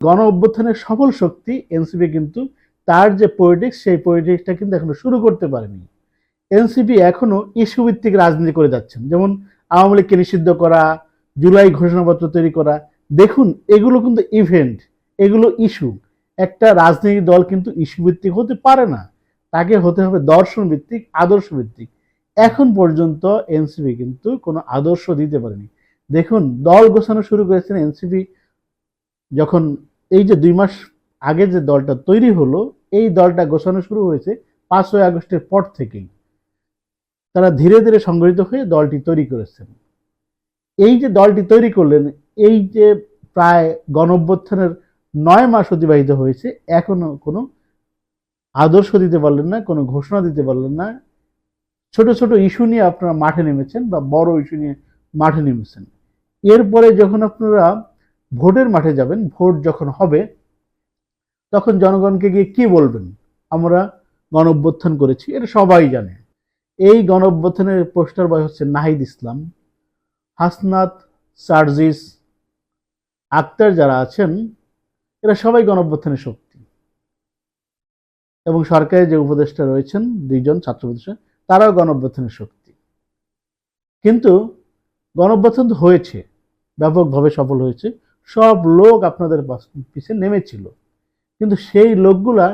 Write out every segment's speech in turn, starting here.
গণ অভ্যুত্থানের সফল শক্তি এনসিপি কিন্তু তার যে পলিটিক্স সেই পলিটিক্সটা কিন্তু এখনো শুরু করতে পারেনি। এনসিপি এখনো ইস্যু ভিত্তিক রাজনীতি করে যাচ্ছেন, যেমন আওয়ামী লীগকে নিষিদ্ধ করা, জুলাই ঘোষণাপত্র তৈরি করা। দেখুন, এগুলো কিন্তু ইভেন্ট, এগুলো ইস্যু। একটা রাজনৈতিক দল কিন্তু ইস্যু ভিত্তিক হতে পারে না, তাকে হতে হবে দর্শন ভিত্তিক, আদর্শ ভিত্তিক। এখন পর্যন্ত এনসিপি কিন্তু কোনো আদর্শ দিতে পারেনি। দেখুন, দল গোছানো শুরু করেছেন এনসিপি যখন, এই যে 2 মাস আগে যে দলটা তৈরি হলো, এই দলটা গোছানো শুরু হয়েছে 5ই আগস্টের পর থেকেই। তারা ধীরে ধীরে সংগঠিত হয়ে দলটি তৈরি করেছেন। এই যে দলটি তৈরি করলেন, এই যে প্রায় গণঅভ্যুত্থানের 9 মাস অতিবাহিত হয়েছে, এখনো কোনো আদর্শ দিতে পারলেন না, কোনো ঘোষণা দিতে পারলেন না। ছোট ছোট ইস্যু নিয়ে আপনারা মাঠে নেমেছেন, বা বড় ইস্যু নিয়ে মাঠে নেমেছেন। এরপরে যখন আপনারা ভোটের মাঠে যাবেন, ভোট যখন হবে, তখন জনগণকে গিয়ে কি বলবেন? আমরা গণঅভ্যুত্থান করেছি, এটা সবাই জানে। এই গণঅভ্যুত্থানের পোস্টার বয় হচ্ছে নাহিদ ইসলাম, হাসনাত, সার্জিস, আক্তার যারা আছেন, এরা সবাই গণঅভ্যুত্থানের শক্তি। এবং সরকারের যে উপদেষ্টা রয়েছেন 2জন ছাত্র উপদেষ্টা, তারাও গণঅভ্যুত্থানের শক্তি। কিন্তু গণঅভ্যুত্থান তো হয়েছে, ব্যাপকভাবে সফল হয়েছে, সব লোক আপনাদের পিছে নেমেছিল। কিন্তু সেই লোকগুলা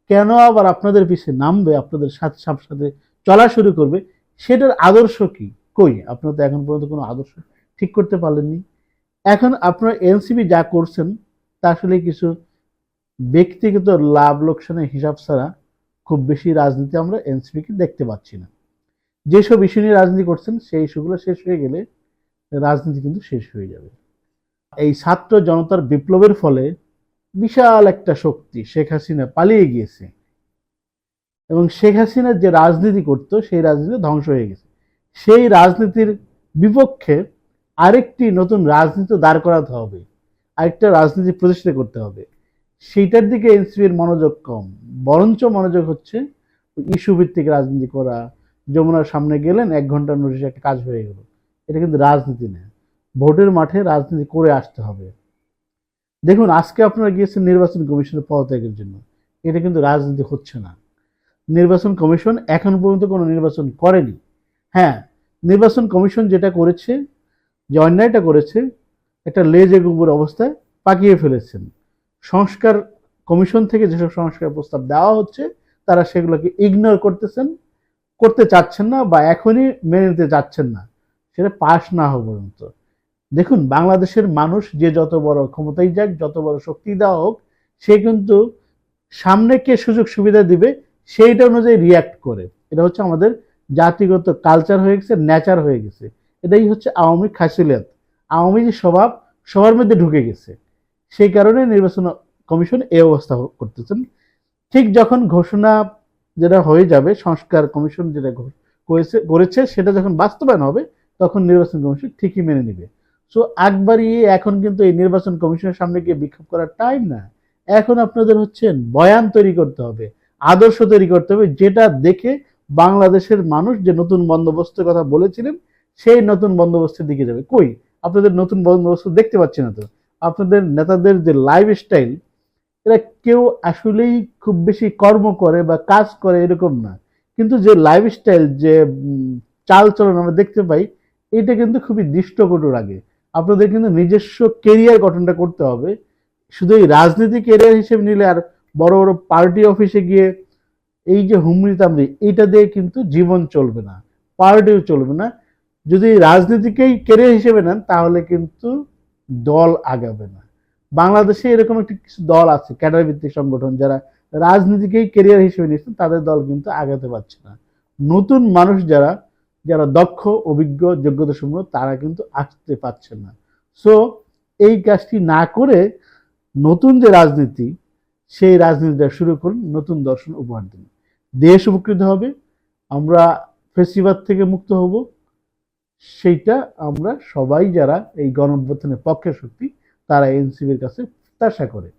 কেন আবার আপনাদের পিছে নামবে, আপনাদের সাথে সাথে চলা শুরু করবে? সেটার আদর্শ কি? কই? আপনারা তো এখন পর্যন্ত কোনো আদর্শ ঠিক করতে পারলেননি। এখন আপনারা এনসিপি যা করছেন, তা আসলে কিছু ব্যক্তিগত লাভ লোকসানের হিসাব ছাড়া খুব বেশি রাজনীতি আমরা এনসিপিকে দেখতে পাচ্ছি না। যেসব ইস্যু নিয়ে রাজনীতি করছেন, সেই ইস্যুগুলো শেষ হয়ে গেলে রাজনীতি কিন্তু শেষ হয়ে যাবে। এই ছাত্র জনতার বিপ্লবের ফলে বিশাল একটা শক্তি শেখ হাসিনা পালিয়ে গিয়েছে, এবং শেখ হাসিনা যে রাজনীতি করত, সেই রাজনীতি ধ্বংস হয়ে গেছে। সেই রাজনীতির বিপক্ষে আরেকটি নতুন রাজনীতি দাঁড় করাতে হবে, আরেকটা রাজনীতি প্রতিষ্ঠিত করতে হবে। সেইটার দিকে এনসিপির মনোযোগ কম, বরঞ্চ মনোযোগ হচ্ছে ইস্যু ভিত্তিক রাজনীতি করা। যমুনার সামনে গেলেন, 1 ঘন্টার নোটিশে একটা কাজ হয়ে গেল। এটা কিন্তু রাজনীতি না। ভোটের মাঠে রাজনীতি করে আসতে হবে। দেখুন, আজকে আপনারা গিয়েছেন নির্বাচন কমিশনের পদত্যাগের জন্য, এটা কিন্তু রাজনীতি হচ্ছে না। নির্বাচন কমিশন এখন পর্যন্ত কোনো নির্বাচন করেনি। হ্যাঁ, নির্বাচন কমিশন যেটা করেছে, যে অন্যায়টা করেছে, একটা লেজে গুবুর অবস্থায় পাকিয়ে ফেলেছেন। সংস্কার কমিশন থেকে যেসব সংস্কার প্রস্তাব দেওয়া হচ্ছে, তারা সেগুলোকে ইগনোর করতেছেন, করতে চাচ্ছেন না, বা এখনই মেনে নিতে চাচ্ছেন না, সেটা পাশ না হওয়া পর্যন্ত। দেখুন, বাংলাদেশের মানুষ যে যত বড় ক্ষমতায় যাক, যত বড় শক্তি দেওয়া হোক, সে কিন্তু সামনে কে সুযোগ সুবিধা দিবে সেইটা অনুযায়ী রিয়াক্ট করে। এটা হচ্ছে আমাদের জাতিগত কালচার হয়ে গেছে, নেচার হয়ে গেছে। এটাই হচ্ছে আওয়ামী খাসিলিয়াত, আওয়ামী যে স্বভাব সবার মধ্যে ঢুকে গেছে। সেই কারণে নির্বাচন কমিশন এই অবস্থা করতেছেন। ঠিক যখন ঘোষণা যেটা হয়ে যাবে, সংস্কার কমিশন যেটা করেছে সেটা যখন বাস্তবায়ন হবে, তখন নির্বাচন কমিশন ঠিকই মেনে নিবে। সো একবারই এখন কিন্তু এই নির্বাচন কমিশনের সামনে গিয়ে বিক্ষোভ করার টাইম না। এখন আপনাদের হচ্ছে বয়ান তৈরি করতে হবে, আদর্শ তৈরি করতে হবে, যেটা দেখে বাংলাদেশের মানুষ যে নতুন বন্দোবস্তের কথা বলেছিলেন, সেই নতুন বন্দোবস্তের দিকে যাবে। কই? আপনাদের নতুন বন্দোবস্ত দেখতে পাচ্ছি না তো। আপনাদের নেতাদের যে লাইফ স্টাইল, এরা কেউ আসলেই খুব বেশি কর্ম করে বা কাজ করে এরকম না, কিন্তু যে লাইফ স্টাইল, যে চাল চলন আমরা দেখতে পাই, এটা কিন্তু খুবই দৃষ্টকটু লাগে। আপনাদের কিন্তু নিজস্ব কেরিয়ার গঠনটা করতে হবে। শুধু এই রাজনীতি কেরিয়ার হিসেবে নিলে আর বড় বড় পার্টি অফিসে গিয়ে এই যে হুমড়ি তামড়ি, এইটা দিয়ে কিন্তু জীবন চলবে না, পার্টিও চলবে না। যদি রাজনীতিকেই কেরিয়ার হিসেবে নেন, তাহলে কিন্তু দল আগাবে না। বাংলাদেশে এরকম একটি কিছু দল আছে, ক্যাডার ভিত্তিক সংগঠন, যারা রাজনীতিকেই কেরিয়ার হিসেবে নিয়েছেন, তাদের দল কিন্তু আগাতে পারছে না। নতুন মানুষ যারা, যারা দক্ষ, অভিজ্ঞ, যোগ্যতা সম্পন্ন, তারা কিন্তু আসতে পারছে না। সো এই কাজটি না করে নতুন যে রাজনীতি, সেই রাজনীতিটা শুরু করুন, নতুন দর্শন উপহার দিন। দেশ উপকৃত হবে, আমরা ফেসিবাদ থেকে মুক্ত হব। সেইটা আমরা সবাই যারা এই গণ অভ্যুত্থানের পক্ষের শক্তি, তারা এনসিপির কাছে প্রত্যাশা করে।